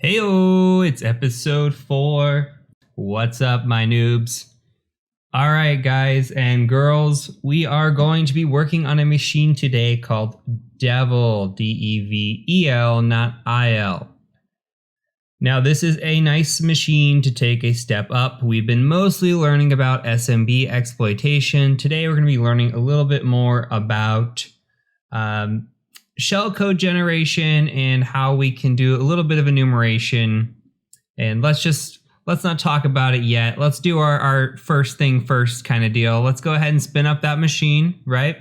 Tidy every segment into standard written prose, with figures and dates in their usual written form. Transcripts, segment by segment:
Heyo, it's episode 4. What's up, my noobs? Alright, guys and girls, we are going to be working on a machine today called Devel, D-E-V-E-L, not I-L. Now, this is a nice machine to take a step up. We've been mostly learning about SMB exploitation. Today, we're going to be learning a little bit more about shellcode generation and how we can do a little bit of enumeration. And let's not talk about it yet. Let's do our first thing first kind of deal. Let's go ahead and spin up that machine, right?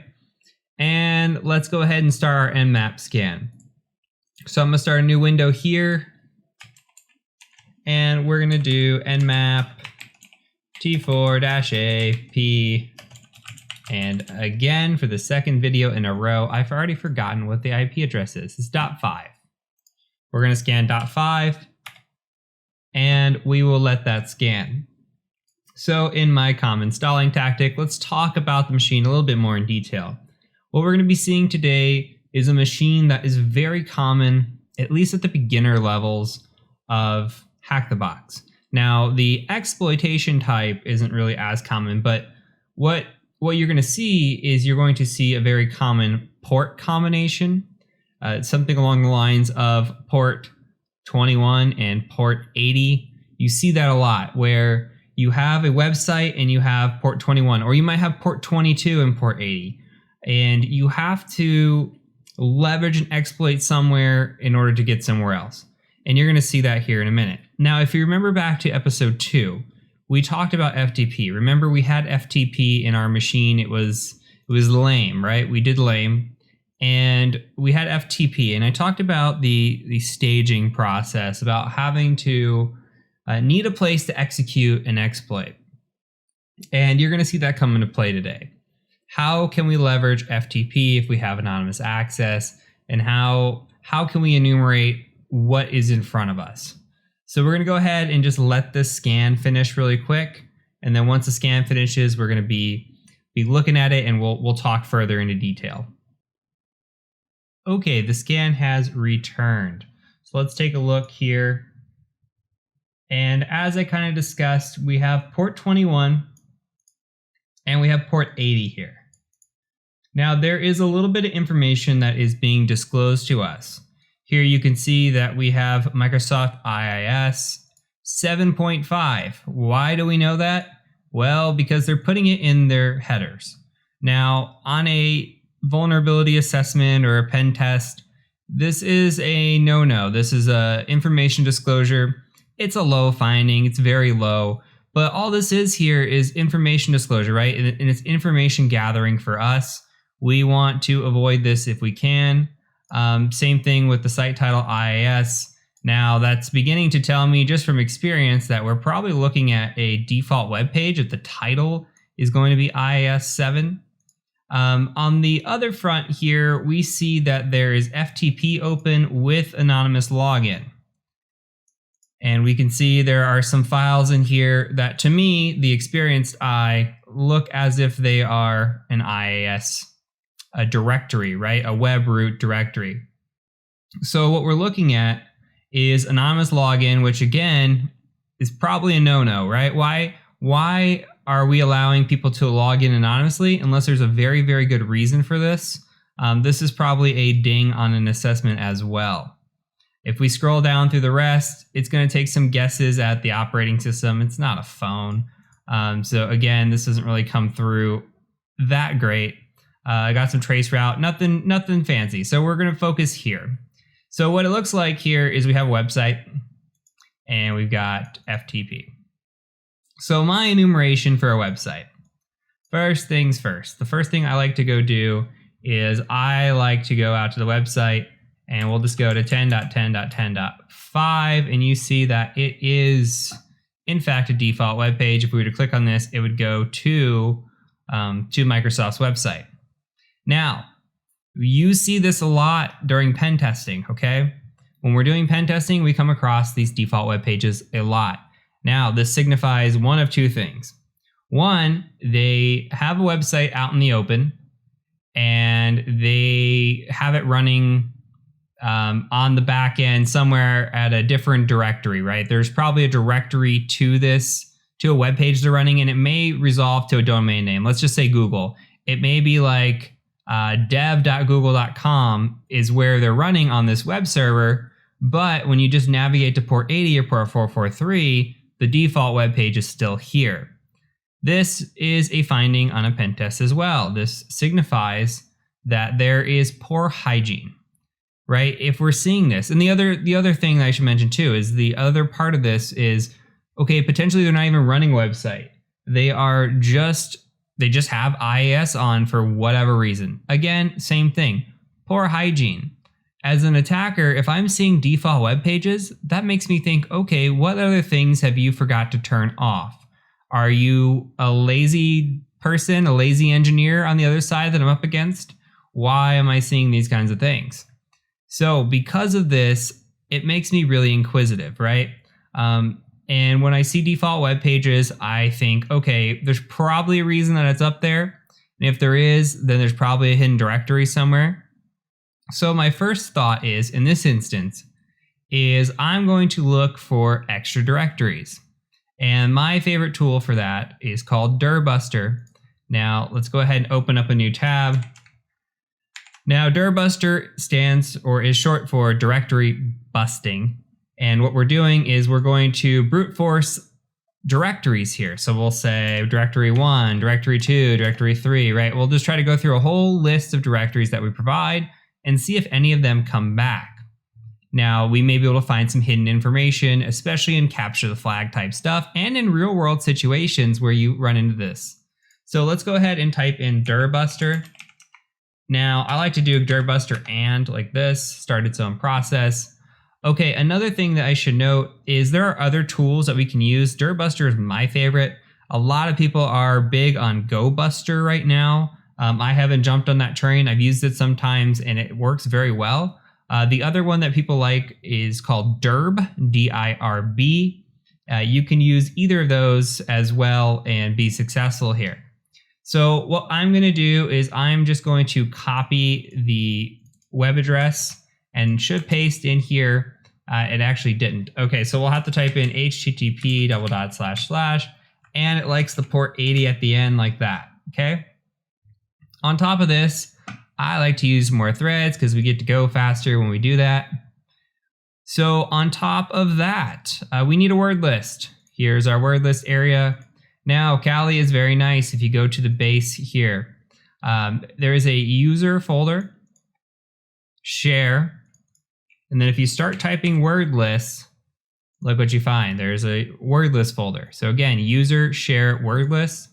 And let's go ahead and start our nmap scan. So I'm gonna start a new window here. And we're gonna do nmap t4-a p. And again, for the second video in a row, I've already forgotten what the IP address is. It's .5. We're going to scan .5, and we will let that scan. So in my common stalling tactic, let's talk about the machine a little bit more in detail. What we're going to be seeing today is a machine that is very common, at least at the beginner levels of Hack the Box. Now, the exploitation type isn't really as common, but what you're going to see is you're going to see a very common port combination, something along the lines of port 21 and port 80. You see that a lot where you have a website and you have port 21, or you might have port 22 and port 80, and you have to leverage an exploit somewhere in order to get somewhere else. And you're going to see that here in a minute. Now, if you remember back to episode 2, we talked about FTP. Remember, we had FTP in our machine. It was lame, right? We did lame, and we had FTP. And I talked about the staging process, about having to need a place to execute an exploit. And you're going to see that come into play today. How can we leverage FTP if we have anonymous access? And how can we enumerate what is in front of us? So we're going to go ahead and just let this scan finish really quick. And then once the scan finishes, we're going to be looking at it, and we'll talk further into detail. Okay, the scan has returned. So let's take a look here. And as I kind of discussed, we have port 21 and we have port 80 here. Now, there is a little bit of information that is being disclosed to us. Here you can see that we have Microsoft IIS 7.5. Why do we know that? Well, because they're putting it in their headers. Now, on a vulnerability assessment or a pen test, this is a no-no. This is a information disclosure. It's a low finding. It's very low. But all this is here is information disclosure, right? And it's information gathering for us. We want to avoid this if we can. Same thing with the site title IIS. Now, that's beginning to tell me just from experience that we're probably looking at a default web page if the title is going to be IIS 7. On the other front here, we see that there is FTP open with anonymous login. And we can see there are some files in here that, to me, the experienced eye, look as if they are an IIS a directory, right? A web root directory. So what we're looking at is anonymous login, which again is probably a no-no, right? Why are we allowing people to log in anonymously unless there's a very, very good reason for this? This is probably a ding on an assessment as well. If we scroll down through the rest, it's going to take some guesses at the operating system. It's not a phone. So again, this doesn't really come through that great. I got some trace route, nothing fancy. So we're going to focus here. So what it looks like here is we have a website and we've got FTP. So my enumeration for a website. First things first. The first thing I like to go do is I like to go out to the website, and we'll just go to 10.10.10.5, and you see that it is in fact a default web page. If we were to click on this, it would go to Microsoft's website. Now, you see this a lot during pen testing, okay? When we're doing pen testing, we come across these default web pages a lot. Now, this signifies one of two things. One, they have a website out in the open, and they have it running on the back end somewhere at a different directory, right? There's probably a directory to a web page they're running, and it may resolve to a domain name. Let's just say Google. It may be like dev.google.com is where they're running on this web server, but when you just navigate to port 80 or port 443, the default web page is still here. This is a finding on a pen test as well. This signifies that there is poor hygiene, right? If we're seeing this, and the other thing that I should mention too is the other part of this is, okay, potentially they're not even running a website. They just have IIS on for whatever reason. Again, same thing, poor hygiene. As an attacker, if I'm seeing default web pages, that makes me think, okay, what other things have you forgot to turn off? Are you a lazy person, a lazy engineer on the other side that I'm up against? Why am I seeing these kinds of things? So because of this, it makes me really inquisitive, right? And when I see default web pages, I think, okay, there's probably a reason that it's up there. And if there is, then there's probably a hidden directory somewhere. So my first thought is, in this instance, is I'm going to look for extra directories. And my favorite tool for that is called dirbuster. Now let's go ahead and open up a new tab. Now dirbuster stands or is short for directory busting. And what we're doing is we're going to brute force directories here. So we'll say directory 1, directory 2, directory 3, right? We'll just try to go through a whole list of directories that we provide and see if any of them come back. Now, we may be able to find some hidden information, especially in capture the flag type stuff and in real world situations where you run into this. So let's go ahead and type in dirbuster. Now, I like to do dirbuster and like this, start its own process. Okay, another thing that I should note is there are other tools that we can use. Dirbuster is my favorite. A lot of people are big on GoBuster right now. I haven't jumped on that train. I've used it sometimes and it works very well. The other one that people like is called Dirb, D-I-R-B. You can use either of those as well and be successful here. So what I'm going to do is I'm just going to copy the web address and should paste in here. It actually didn't. Okay, so we'll have to type in http:// and it likes the port 80 at the end like that. Okay. On top of this, I like to use more threads because we get to go faster when we do that. So on top of that, we need a word list. Here's our word list area. Now, Kali is very nice. If you go to the base here, there is a user folder, share, and then if you start typing word lists, look what you find. There's a word list folder. So again, user, share, word list.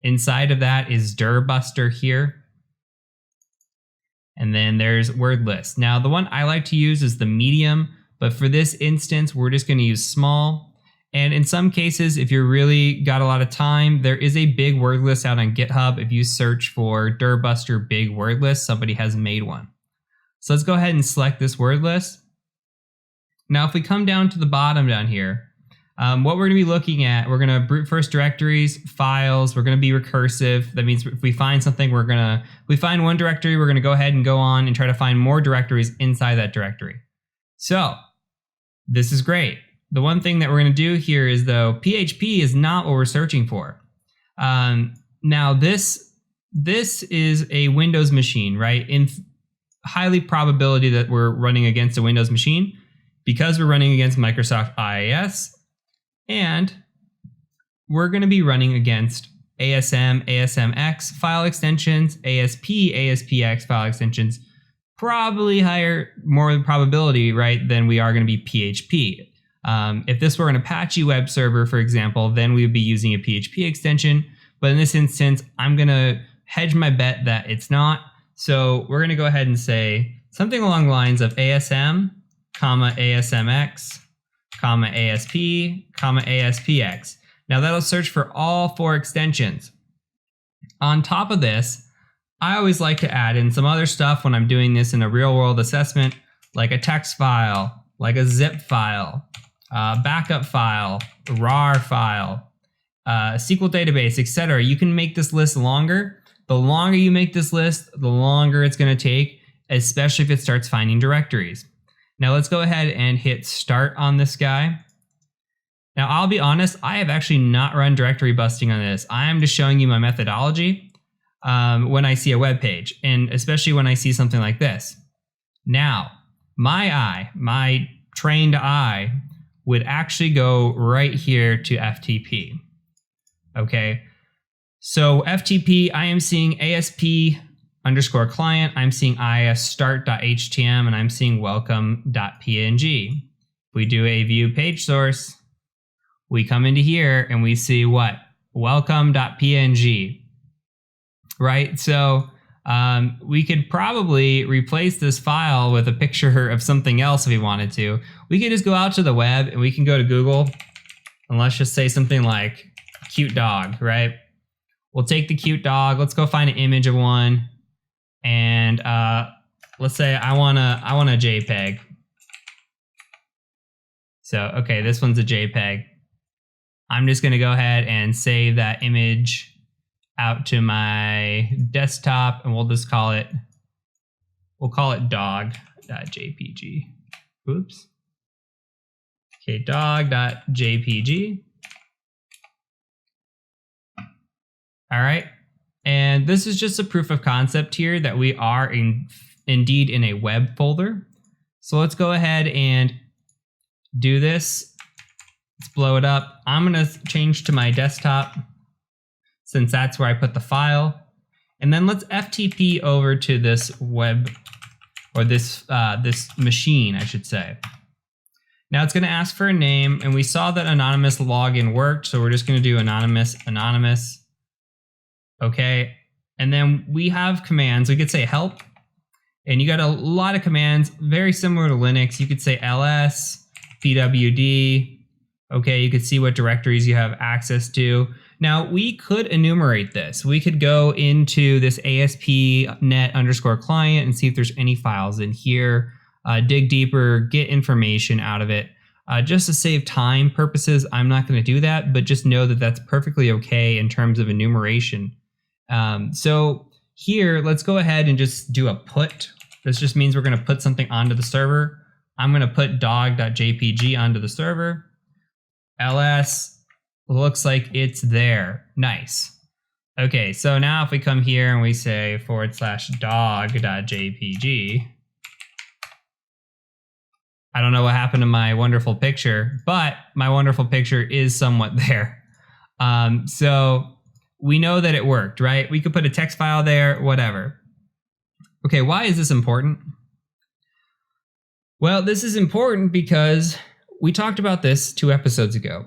Inside of that is dirbuster here. And then there's word list. Now, the one I like to use is the medium, but for this instance, we're just going to use small. And in some cases, if you're really got a lot of time, there is a big word list out on GitHub. If you search for dirbuster big word list, somebody has made one. So let's go ahead and select this word list. Now, if we come down to the bottom down here, what we're going to be looking at, we're going to brute force directories, files, we're going to be recursive. That means if we find something, we find one directory, we're going to go ahead and go on and try to find more directories inside that directory. So this is great. The one thing that we're going to do here is though, PHP is not what we're searching for. Now this is a Windows machine, right? In highly probability that we're running against a Windows machine because we're running against Microsoft IIS. And we're going to be running against ASM, ASMX file extensions, ASP, ASPX file extensions, probably higher, more probability, right, than we are going to be PHP. If this were an Apache web server, for example, then we would be using a PHP extension. But in this instance, I'm going to hedge my bet that it's not. So we're going to go ahead and say something along the lines of ASM, ASMX, ASP, ASPX. Now that'll search for all 4 extensions. On top of this, I always like to add in some other stuff when I'm doing this in a real world assessment, like a text file, like a zip file, backup file, RAR file, SQL database, etc. You can make this list longer. The longer you make this list, the longer it's going to take. especially if it starts finding directories. Now let's go ahead and hit start on this guy. Now I'll be honest, I have actually not run directory busting on this. I am just showing you my methodology when I see a web page, and especially when I see something like this. Now, my trained eye would actually go right here to FTP. Okay, so FTP, I am seeing ASP_client, I'm seeing isstart.htm, and I'm seeing welcome.png. If we do a view page source, we come into here and we see what? Welcome.png, right? So we could probably replace this file with a picture of something else if we wanted to. We could just go out to the web and we can go to Google and let's just say something like cute dog, right? We'll take the cute dog. Let's go find an image of one. And let's say I want a JPEG. So, okay, this one's a JPEG. I'm just going to go ahead and save that image out to my desktop, and we'll just call it dog.jpg. Oops. Okay, dog.jpg. All right. And this is just a proof of concept here that we are indeed in a web folder. So let's go ahead and do this. Let's blow it up. I'm going to change to my desktop since that's where I put the file. And then let's FTP over to this web, or this machine, I should say. Now it's going to ask for a name, and we saw that anonymous login worked, so we're just going to do anonymous. Okay, and then we have commands. We could say help, and you got a lot of commands, very similar to Linux. You could say ls, pwd. Okay, you could see what directories you have access to. Now, we could enumerate this. We could go into this ASP.NET_client and see if there's any files in here, dig deeper, get information out of it. Just to save time purposes, I'm not going to do that, but just know that that's perfectly okay in terms of enumeration. So here, let's go ahead and just do a put. This just means we're going to put something onto the server. I'm going to put dog.jpg onto the server. ls, looks like it's there. Nice. Okay, so now if we come here and we say /dog.jpg, I don't know what happened to my wonderful picture, but my wonderful picture is somewhat there. So we know that it worked, right? We could put a text file there, whatever. Okay, why is this important? Well, this is important because we talked about this 2 episodes ago.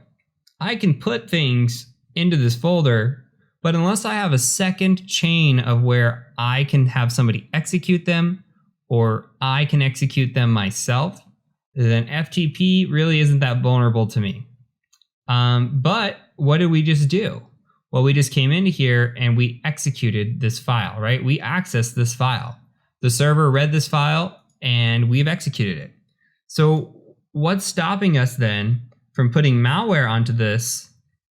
I can put things into this folder, but unless I have a second chain of where I can have somebody execute them, or I can execute them myself, then FTP really isn't that vulnerable to me. But what did we just do? Well, we just came into here and we executed this file, right? We accessed this file. The server read this file and we've executed it. So what's stopping us then from putting malware onto this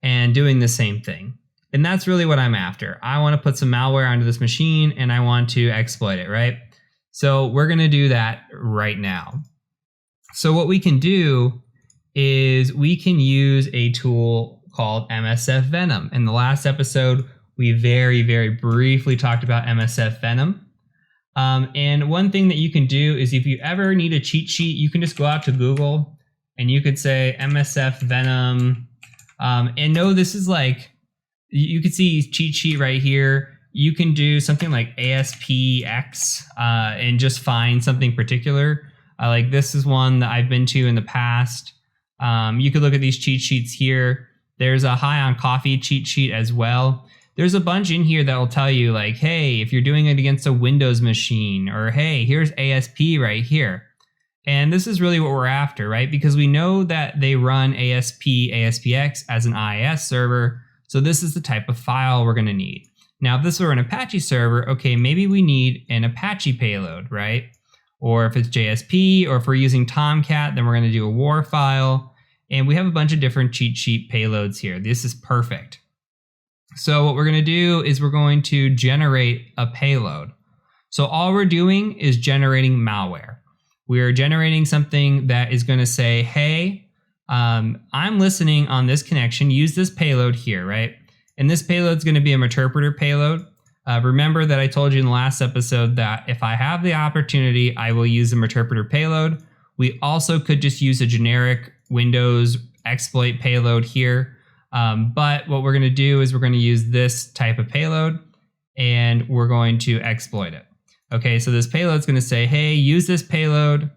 and doing the same thing? And that's really what I'm after. I want to put some malware onto this machine and I want to exploit it, right? So we're going to do that right now. So what we can do is we can use a tool called msfvenom. In the last episode, we very, very briefly talked about msfvenom. And one thing that you can do is if you ever need a cheat sheet, you can just go out to Google and you could say msfvenom. And no, this is like, you could see cheat sheet right here. You can do something like ASPX and just find something particular. Like this is one that I've been to in the past. You could look at these cheat sheets here. There's a high on coffee cheat sheet as well. There's a bunch in here that will tell you like, hey, if you're doing it against a Windows machine, or hey, here's ASP right here. And this is really what we're after, right? Because we know that they run ASPX as an IIS server. So this is the type of file we're going to need. Now, if this were an Apache server, okay, maybe we need an Apache payload, right? Or if it's JSP, or if we're using Tomcat, then we're going to do a WAR file. And we have a bunch of different cheat sheet payloads here. This is perfect. So what we're going to do is we're going to generate a payload. So all we're doing is generating malware. We are generating something that is going to say, hey, I'm listening on this connection, use this payload here, right? And this payload is going to be a interpreter payload. Remember that I told you in the last episode that if I have the opportunity, I will use a interpreter payload. We also could just use a generic Windows exploit payload here. But what we're going to do is we're going to use this type of payload and we're going to exploit it. Okay, so this payload is going to say, hey, use this payload,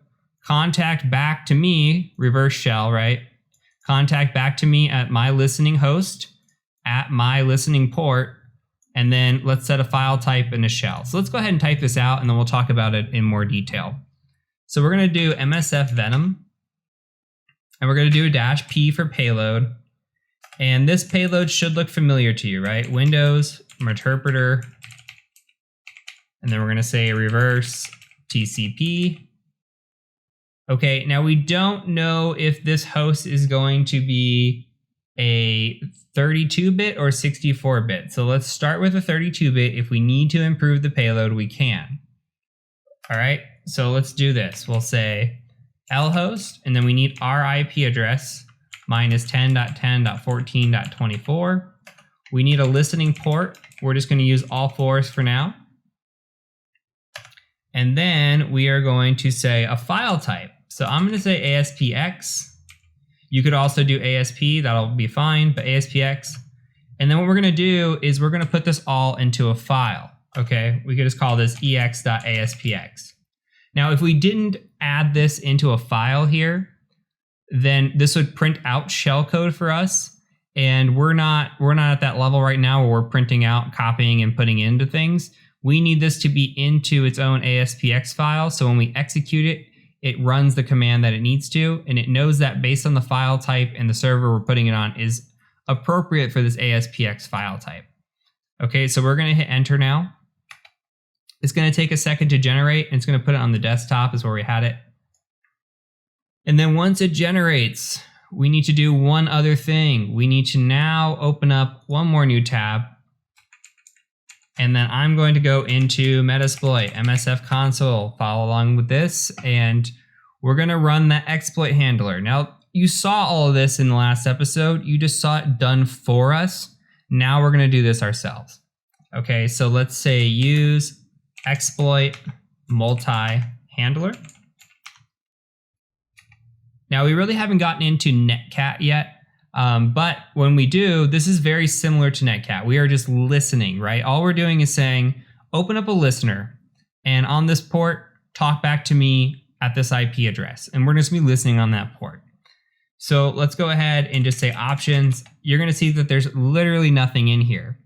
contact back to me, reverse shell, right? Contact back to me at my listening host, at my listening port, and then let's set a file type and a shell. So let's go ahead and type this out and then we'll talk about it in more detail. So we're going to do msfvenom, and we're going to do a -p for payload. And this payload should look familiar to you, right? Windows, interpreter, and then we're going to say reverse TCP. Okay, now we don't know if this host is going to be a 32-bit or 64-bit. So let's start with a 32-bit. If we need to improve the payload, we can. All right, so let's do this. We'll say lhost, and then we need our IP address, minus 10.10.14.24. We need a listening port. We're just going to use all fours for now. And then we are going to say a file type. So I'm going to say ASPX. You could also do ASP, that'll be fine, but ASPX. And then what we're going to do is we're going to put this all into a file. Okay, we could just call this ex.aspx. Now, if we didn't add this into a file here, then this would print out shellcode for us. And we're not at that level right now where we're printing out, copying, and putting into things. We need this to be into its own ASPX file. So when we execute it, it runs the command that it needs to, and it knows that based on the file type and the server we're putting it on is appropriate for this ASPX file type. Okay, so we're going to hit enter now. It's going to take a second to generate, and it's going to put it on the desktop is where we had it. And then once it generates, we need to do one other thing. We need to now open up one more new tab. And then I'm going to go into Metasploit, MSF console, follow along with this, and we're going to run that exploit handler. Now, you saw all of this in the last episode. You just saw it done for us. Now we're going to do this ourselves. Okay, so let's say use exploit multi-handler. Now, we really haven't gotten into netcat yet. But when we do, this is very similar to netcat. We are just listening, right? All we're doing is saying, open up a listener, and on this port, talk back to me at this IP address. And we're just going to be listening on that port. So let's go ahead and just say options. You're going to see that there's literally nothing in here.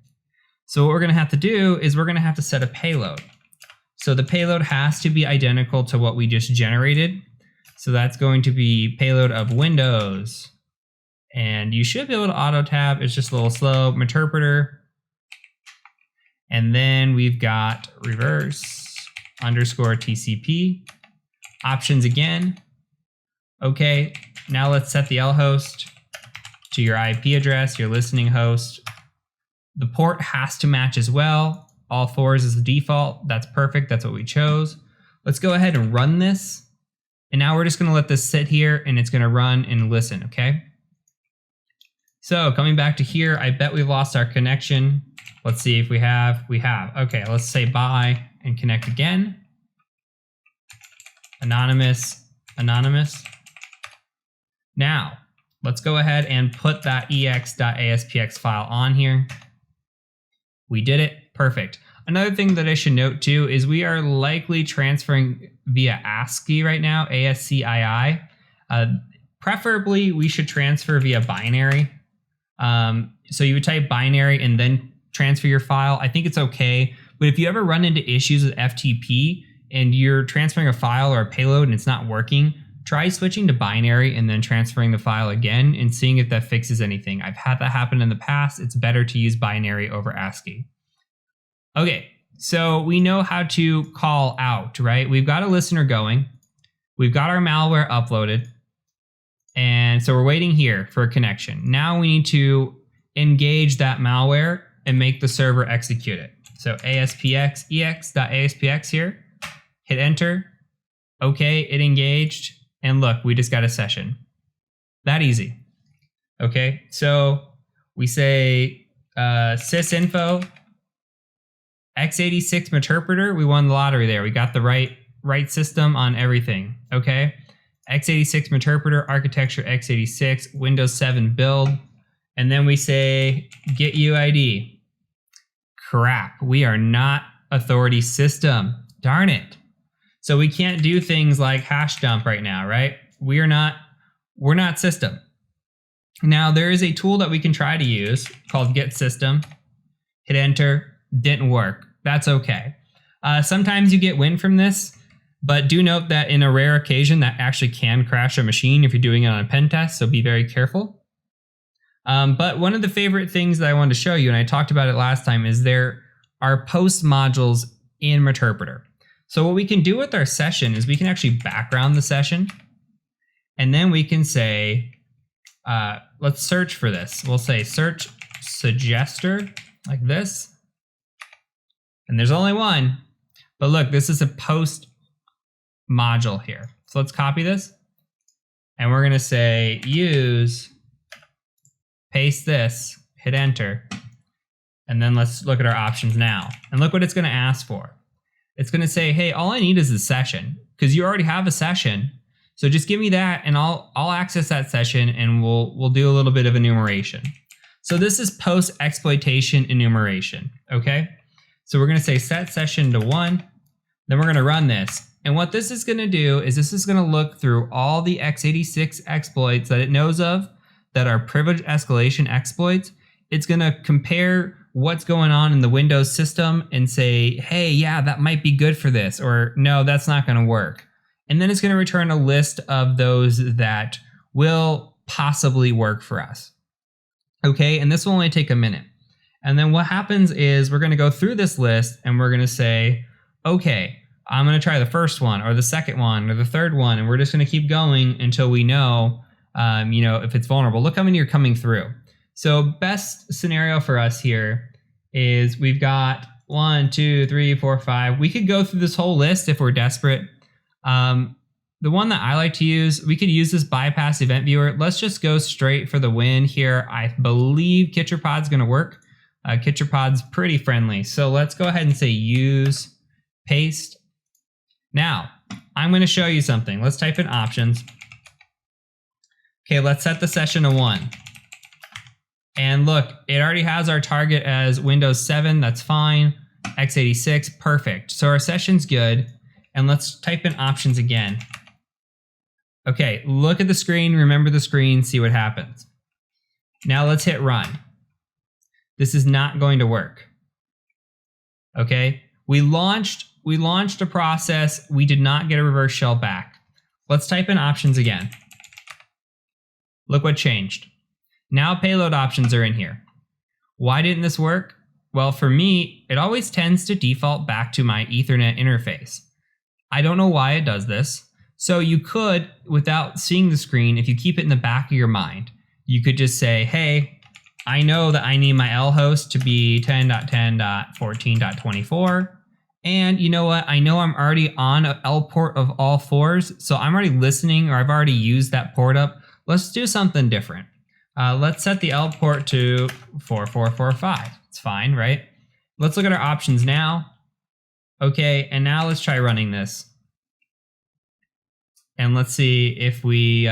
So what we're going to have to do is we're going to have to set a payload. So the payload has to be identical to what we just generated. So that's going to be payload of Windows. And you should be able to auto tab. It's just a little slow. Interpreter. And then we've got reverse underscore TCP. Options again. Okay, now let's set the L host to your IP address, your listening host. The port has to match as well. All fours is the default. That's perfect. That's what we chose. Let's go ahead and run this. And now we're just going to let this sit here and it's going to run and listen, okay? So coming back to here, I bet we've lost our connection. Let's see if we have. We have. Okay, let's say bye and connect again. Anonymous, anonymous. Now, let's go ahead and put that ex.aspx file on here. We did it. Perfect. Another thing that I should note too is we are likely transferring via ASCII right now, ASCII. Preferably, we should transfer via binary. So you would type binary and then transfer your file. I think it's okay. But if you ever run into issues with FTP and you're transferring a file or a payload and it's not working, try switching to binary and then transferring the file again and seeing if that fixes anything. I've had that happen in the past. It's better to use binary over ASCII. Okay, so we know how to call out, right? We've got a listener going. We've got our malware uploaded. And so we're waiting here for a connection. Now we need to engage that malware and make the server execute it. So ASPX, ex.aspx here, hit enter. Okay, it engaged. And look, we just got a session. That easy. Okay, so we say sysinfo x86 interpreter. We won the lottery there. We got the right system on everything. Okay, x86 interpreter architecture x86 Windows 7 build, and then we say get UID. Crap, we are not authority system. Darn it. So we can't do things like hash dump right now, right? We're not system. Now there is a tool that we can try to use called get system. Hit enter, didn't work. That's okay. Sometimes you get win from this, but do note that in a rare occasion that actually can crash a machine if you're doing it on a pen test, so be very careful. But one of the favorite things that I wanted to show you, and I talked about it last time, is there are post modules in Meterpreter. So what we can do with our session is we can actually background the session, and then we can say, let's search for this. We'll say search suggester like this, and there's only one, but look, this is a post module here. So let's copy this, and we're gonna say use, paste this, hit enter, and then let's look at our options now. And look what it's gonna ask for. It's gonna say, hey, all I need is a session, because you already have a session. So just give me that and I'll access that session and we'll do a little bit of enumeration. So this is post exploitation enumeration, okay? So we're gonna say set session to 1, then we're gonna run this. And what this is gonna do is this is gonna look through all the x86 exploits that it knows of that are privileged escalation exploits. It's gonna compare what's going on in the Windows system and say, hey, yeah, that might be good for this, or no, that's not gonna work. And then it's gonna return a list of those that will possibly work for us. Okay, and this will only take a minute. And then what happens is we're gonna go through this list and we're gonna say, okay, I'm gonna try the first one or the second one or the third one, and we're just gonna keep going until we know, if it's vulnerable. Look how many are coming through. So best scenario for us here is we've got 1, 2, 3, 4, 5. We could go through this whole list if we're desperate. The one that I like to use, we could use this bypass event viewer. Let's just go straight for the win here. I believe KitcherPod's gonna work. KitcherPod's pretty friendly. So let's go ahead and say use, paste. Now, I'm gonna show you something. Let's type in options. Okay, let's set the session to 1. And look, it already has our target as Windows 7, that's fine. x86, perfect. So our session's good. And let's type in options again. Okay, look at the screen, remember the screen, see what happens. Now let's hit run. This is not going to work. Okay, we launched a process, we did not get a reverse shell back. Let's type in options again. Look what changed. Now payload options are in here. Why didn't this work? Well, for me, it always tends to default back to my Ethernet interface. I don't know why it does this. So you could, without seeing the screen, if you keep it in the back of your mind, you could just say, hey, I know that I need my L host to be 10.10.14.24. And you know what? I know I'm already on an L port of all 4s. So I'm already listening, or I've already used that port up. Let's do something different. Let's set the L port to 4445. It's fine, right? Let's look at our options now. Okay, and now let's try running this. And let's see if we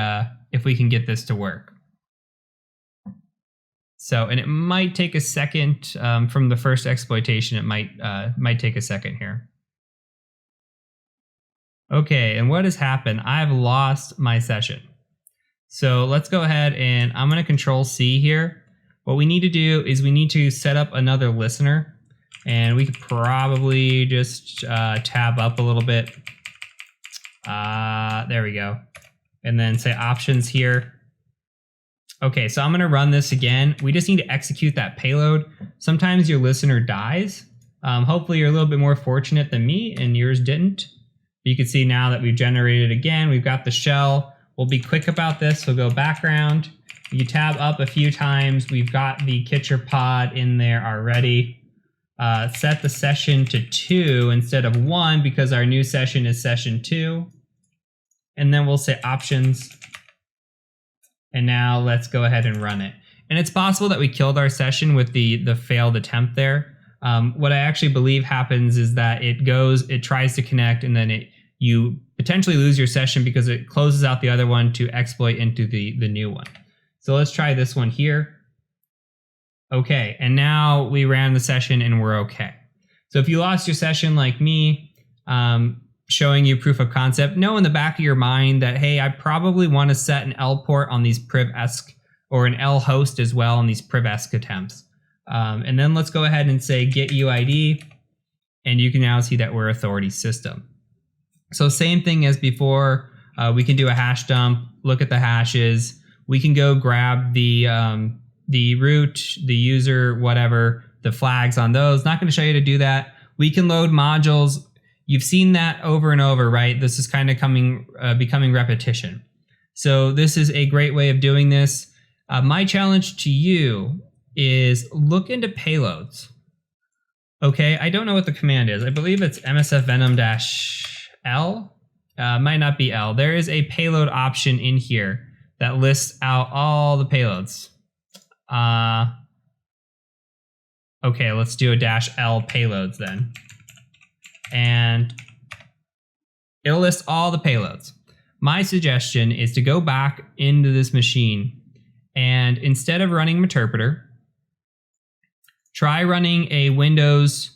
can get this to work. So, and it might take a second from the first exploitation. It might take a second here. Okay, and what has happened? I've lost my session. So let's go ahead and I'm going to Control C here. What we need to do is we need to set up another listener, and we could probably just tab up a little bit. There we go. And then say options here. Okay, so I'm going to run this again. We just need to execute that payload. Sometimes your listener dies. Hopefully you're a little bit more fortunate than me and yours didn't. You can see now that we've generated again. We've got the shell. We'll be quick about this. We'll go background. You tab up a few times. We've got the KitcherPod in there already. set the session to 2 instead of 1 because our new session is session 2. And then we'll say options. And now let's go ahead and run it. And it's possible that we killed our session with the failed attempt there. What I actually believe happens is that it tries to connect, and then you potentially lose your session because it closes out the other one to exploit into the new one. So let's try this one here. Okay, and now we ran the session and we're okay. So if you lost your session like me, showing you proof of concept, know in the back of your mind that, hey, I probably want to set an L port on these priv-esc or an L host as well on these priv-esc attempts. And then let's go ahead and say get UID, and you can now see that we're authority system. So same thing as before, we can do a hash dump, look at the hashes. We can go grab the root, the user, whatever, the flags on those. Not going to show you to do that. We can load modules. You've seen that over and over, right? This is kind of becoming repetition. So this is a great way of doing this. My challenge to you is look into payloads. Okay, I don't know what the command is. I believe it's msfvenom-l. Might not be L. There is a payload option in here that lists out all the payloads. Okay, let's do a -l payloads then. And it'll list all the payloads. My suggestion is to go back into this machine, and instead of running Meterpreter, try running a Windows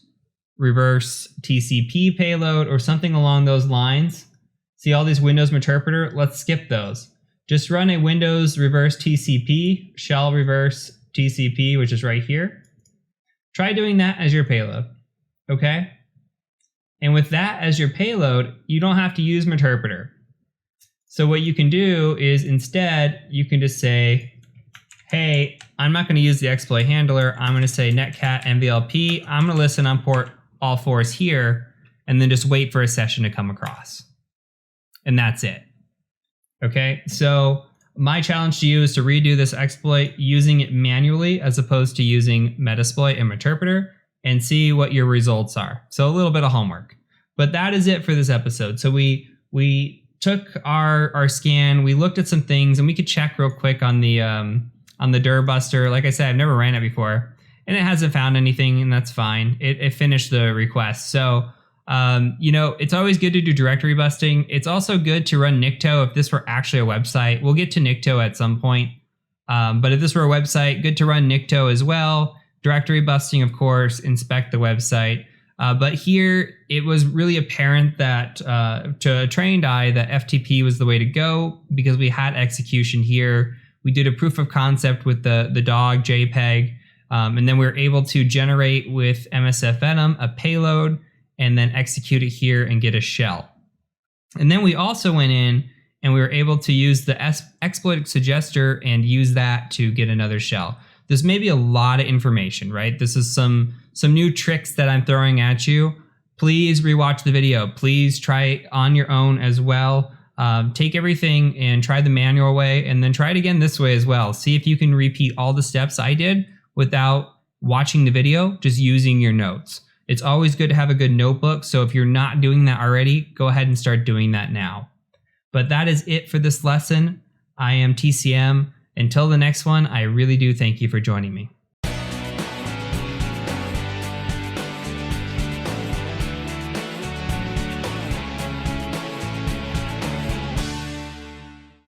reverse TCP payload or something along those lines. See all these Windows Meterpreter? Let's skip those. Just run a Windows reverse TCP, shell reverse TCP, which is right here. Try doing that as your payload, okay? And with that as your payload, you don't have to use Meterpreter. So what you can do is instead, you can just say, hey, I'm not going to use the exploit handler. I'm going to say netcat mvlp. I'm going to listen on port all 4s here, and then just wait for a session to come across. And that's it. Okay, so my challenge to you is to redo this exploit using it manually as opposed to using Metasploit and Meterpreter, and see what your results are. So a little bit of homework. But that is it for this episode. So we took our scan, we looked at some things, and we could check real quick on the dirbuster. Like I said, I've never ran it before, and it hasn't found anything, and that's fine. It finished the request. So it's always good to do directory busting. It's also good to run Nikto if this were actually a website. We'll get to Nikto at some point. But if this were a website, good to run Nikto as well. Directory busting, of course, inspect the website. But here, it was really apparent that to a trained eye that FTP was the way to go because we had execution here. We did a proof of concept with the dog JPEG, and then we were able to generate with msfvenom a payload and then execute it here and get a shell. And then we also went in and we were able to use the exploit suggester and use that to get another shell. This may be a lot of information, right? This is some new tricks that I'm throwing at you. Please rewatch the video. Please try it on your own as well. Take everything and try the manual way, and then try it again this way as well. See if you can repeat all the steps I did without watching the video, just using your notes. It's always good to have a good notebook, so if you're not doing that already, go ahead and start doing that now. But that is it for this lesson. I am TCM. Until the next one, I really do thank you for joining me.